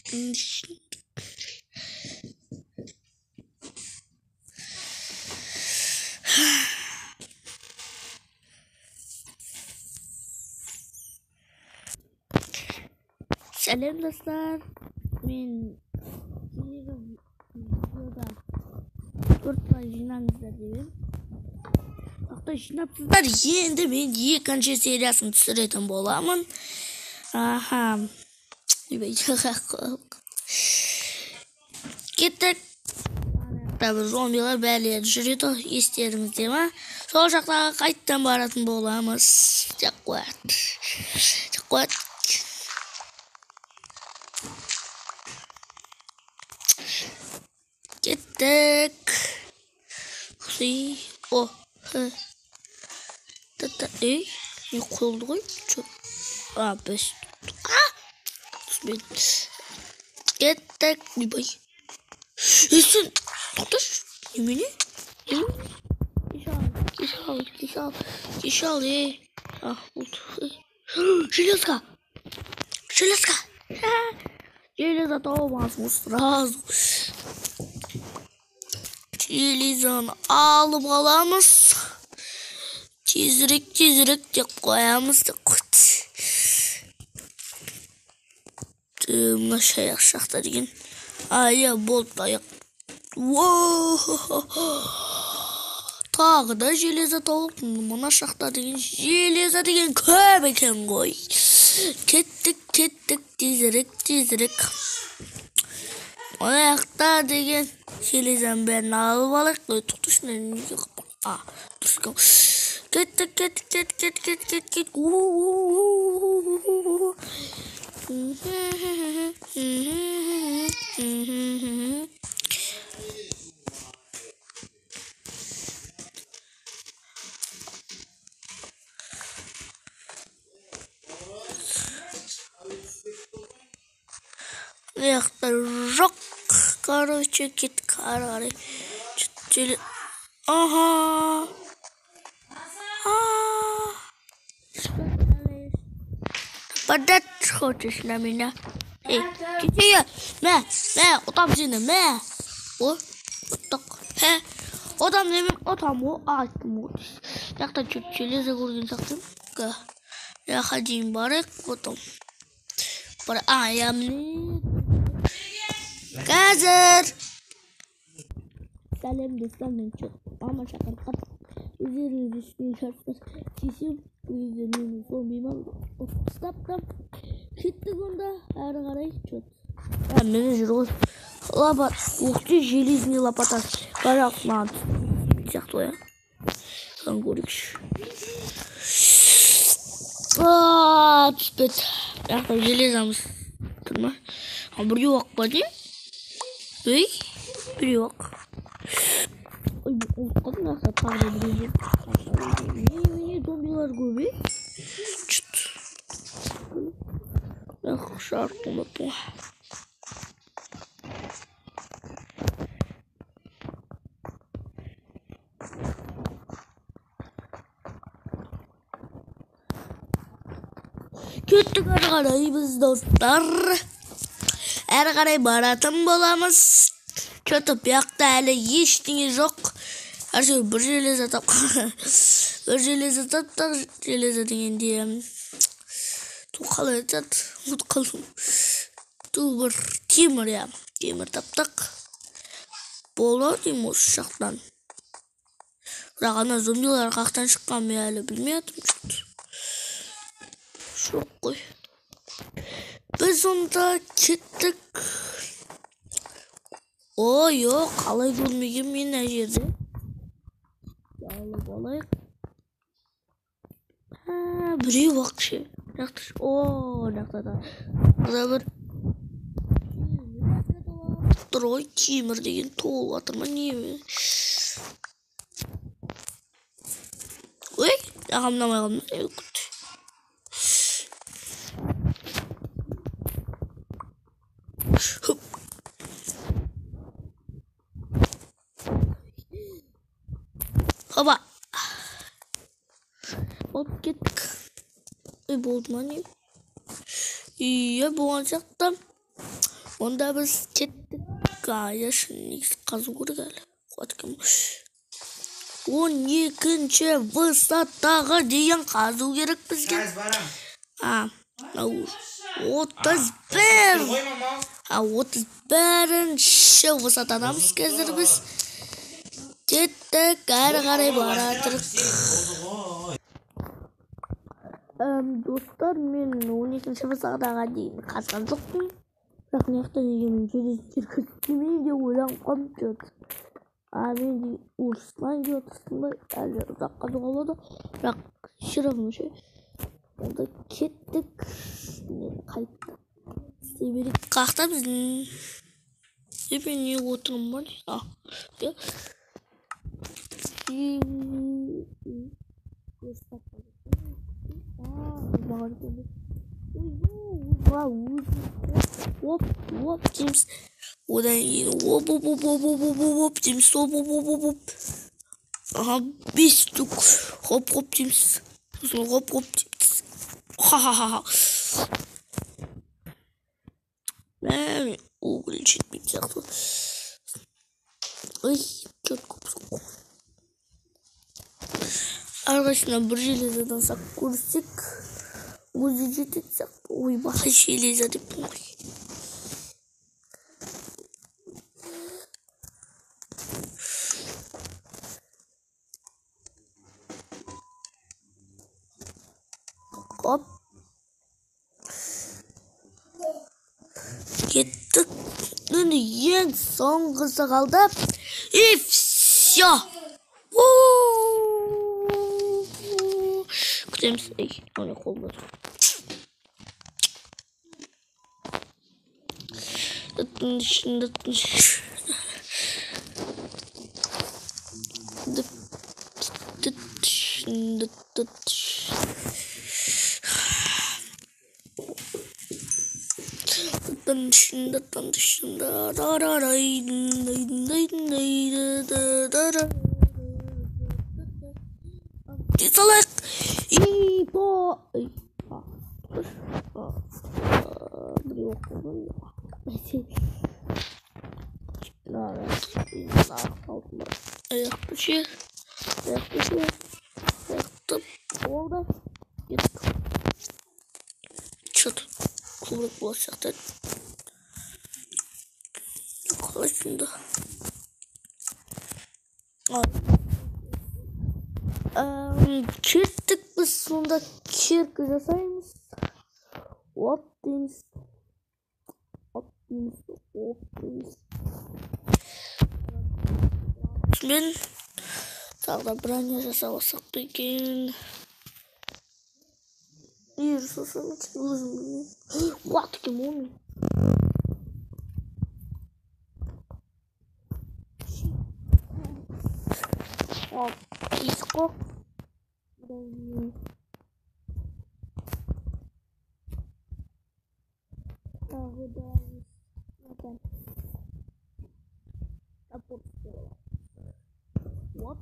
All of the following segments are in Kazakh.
Selam dostlar. Ben videoda 4 paylaşımdan izledim. Hatta şunapsızlar yendi ben yekançı seriyasını түсіретін боламын. Aha. Kettik. Tabi zombiler belirli жүреді естеріңізде ма? Сол жақтағы қайттан баратын боламыз. Жақуат. Kettik. Oh. Ne koyuldu koy? Biz. Kettik. Bir bay. Sen. Tutuş. Yemin. Кишал. Ah oldu. Железка. Железа olmazmış. Razı. Железаны алып аламыз. Тезірек деп қоямыз. Мына шаяқ шақта деген. Ая болды аяқ. Тағы да железа тауып. Мына шақта деген железа деген көп екен ғой. Кеттік тезірек. Аяқта деген железаны бәрін алып алайық. Тұтышын неге қапқан? Тұрсың. Кеттік. Аяқта жоқ. Короче, кет қарай. Ага. Подать хочешь на меня? Тихо. Отам сені, вот так. Отам демен, отам о, айтым о. Жақта чуть железо көрген сақтым. Я ходим барек, потом. Я мне. Қазір. Сәлем достар, мен çok ama şaka. Üzerinize üstüne şartlar. Kesin üzerine sormayayım. Stop'tan. Gittik onda. Her қарай çok. Мені жүріп. Лапа. Уқты железный лопата. Барақ надо. Сияқты я. Сан көрікші. Түспет. Яқта железамыз. Тұрма. Бір жоқ па дейм? Bir yok. Kadın nasıl tahmin edeceğim? Niye zombiler gibi? Çıt. Şarkı unutma. Kötü karayımız dostlar. Her қарай баратын боламыз. Kötü бұяқта әлі ештеңе жоқ. Her şey bir железа тапқан. Bir железа таптық. Железа дегенде қалай айтады? Ұмытып қалдым. Бір темір я. Темір таптық. Болады деймін осы жақтан. Бірақ ана зомбилар қақтан шыққан мен әлі білмедім. Жоқ қой. Biz onda kеттік. О, yok. Қалай көрмеген мен әр жерде. Алып алайық. Біреу бақшы. О, жақта да. Бұда бір. Тұрой темір деген толып атыр ма не? Ой, ағамнамай қалмай. Hopa. Hop gittik. Oldu mu? İyi bu olacaktım. Onda biz kettik. Yaşın X kazı kurdu gel. Kuatkem. 12. vısattağı diyen kazı gerek bizge. Ha. 31. Ha 31. vısatadamız kezdir biz. Kettik qarı baratırıq. Dostlar men 12. vısatağa дейін қазған жоқпын. Бірақ мына деген жүргізілмей деп ойланып қалып мен де орыслан деп отырсың ба әлі ұзаққа жоғалады. Бірақ шырағым ше онда кеттік. Қайтты істей берейік. Қақта біздің мен не отырмын ба Оп, Джеймс. Одан кейін оп, Джеймс, оп. Ага, 5 штук. Хоп, Джеймс. Хоп, Джеймс. Ха-ха-ха. Мен угол жетпейді сияқты. Ой, четко пысық. Арқасына бір железадан сақ көрсек, өзі жетеді сияқты. Ой, бақай железа деп қой. Hop. Kеттік. Енді ең соңғысы қалды. И все. Күтеміз. Оны қолда тұр. Salak. Ayak başı. Yaktım. Oldu. Yattık. Çat. Kumruk bulaşacaktı. Kolay şimdi. Çıktık biz sonunda kirk жасаймыз. Hop дейміз. Мен тағы да броня жасап алсақ та екен. Сосын өзім білмеймін. Уақыт кем олмеймін. Иско. Тағы да What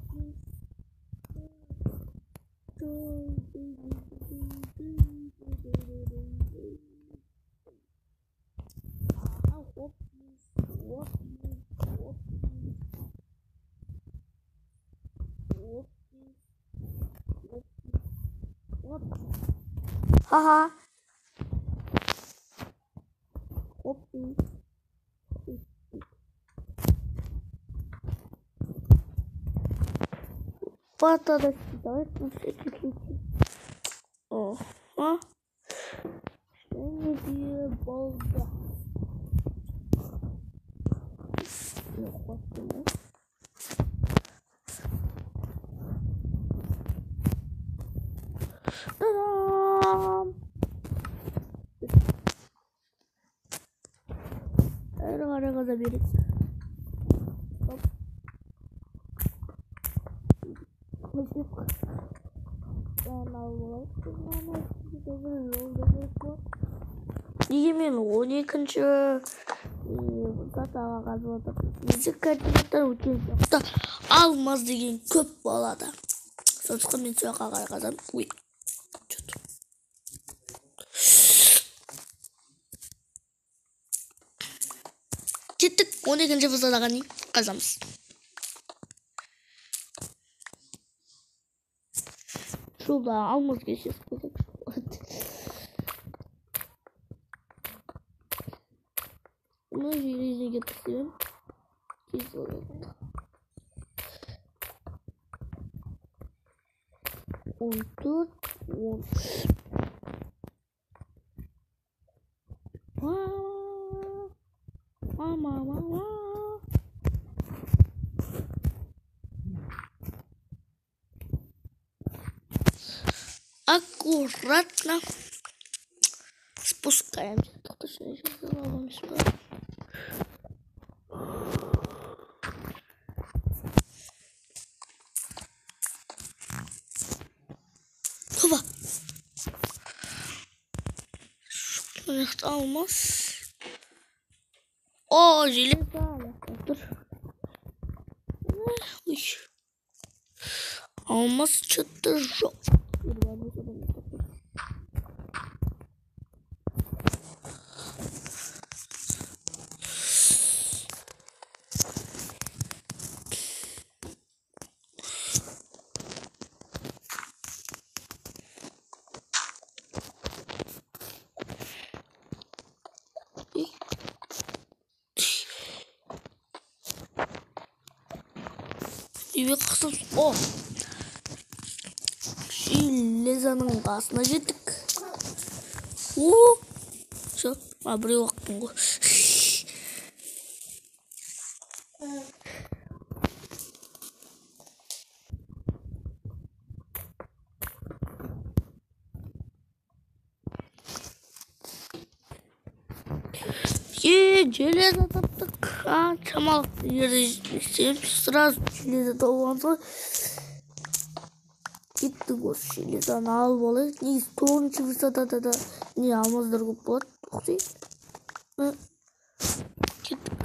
Haha. Патада давай Ага. Şimdi bolda. Yok bakayım. Tadam. Ara bir. Hop. 이기면 12칸째 갔다가 가져왔다. 이제까지 갔다 오긴 없다. алмаз деген көп болады. Сондықтан мен сояққа қарағадан ой. жеттік. 12-ші высотаға қазамыз. Şurada almaz geçeceğiz. Bunu yüzüne getireyim. 14 10. Mama. Аккуратно спускаемся. Кто-то еще головами спать. Опа! Что алмаз? О, железо. Ой. Алмаз что-то жёг. Үйге қысып, о! Железаның басына жеттік. О! Шо, біреу уақыттың ғой. Железо таптық. Шамалық жерде істейміз. Сразу железо тауғанса кеттік осы железаны алып алайық. Негізі 9-ші высотада да не алмаздар көп болады. Ұқсайды. Кеттік.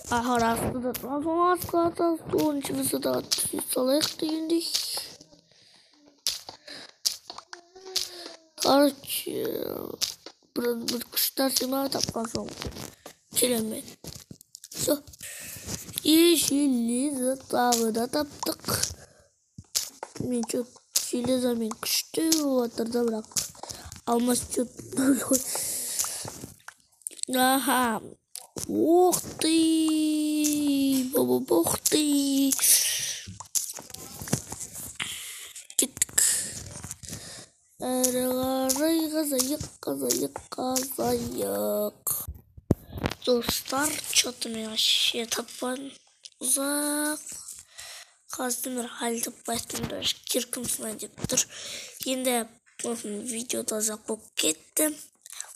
Арасында да трансформация 9-ші высотаға түсе салайық дегендей. Короче, bir kuşlar sima tapkan son. Çelemeyin. So. Yeşili tağı da taptık. Ben çok şile zaman kuştu. Vatırda bırak. Almaz çok. Aha. Bokti. Baba bokti. Kazayık. Dostlar çatımı aşağı tapan uzak. Kazdım bir halde baktım da kirkimsine deyip dur. Yine videoda uzak olup kettim.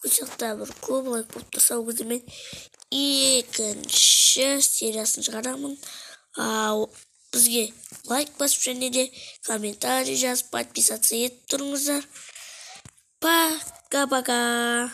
Uçakta bir көп лайк болып тұрса ол кезде мен екінші сериясын шығарамын. Бізге лайк басып және де комментарий жазып подписаться етіп тұрыңыздар. Пока-пока.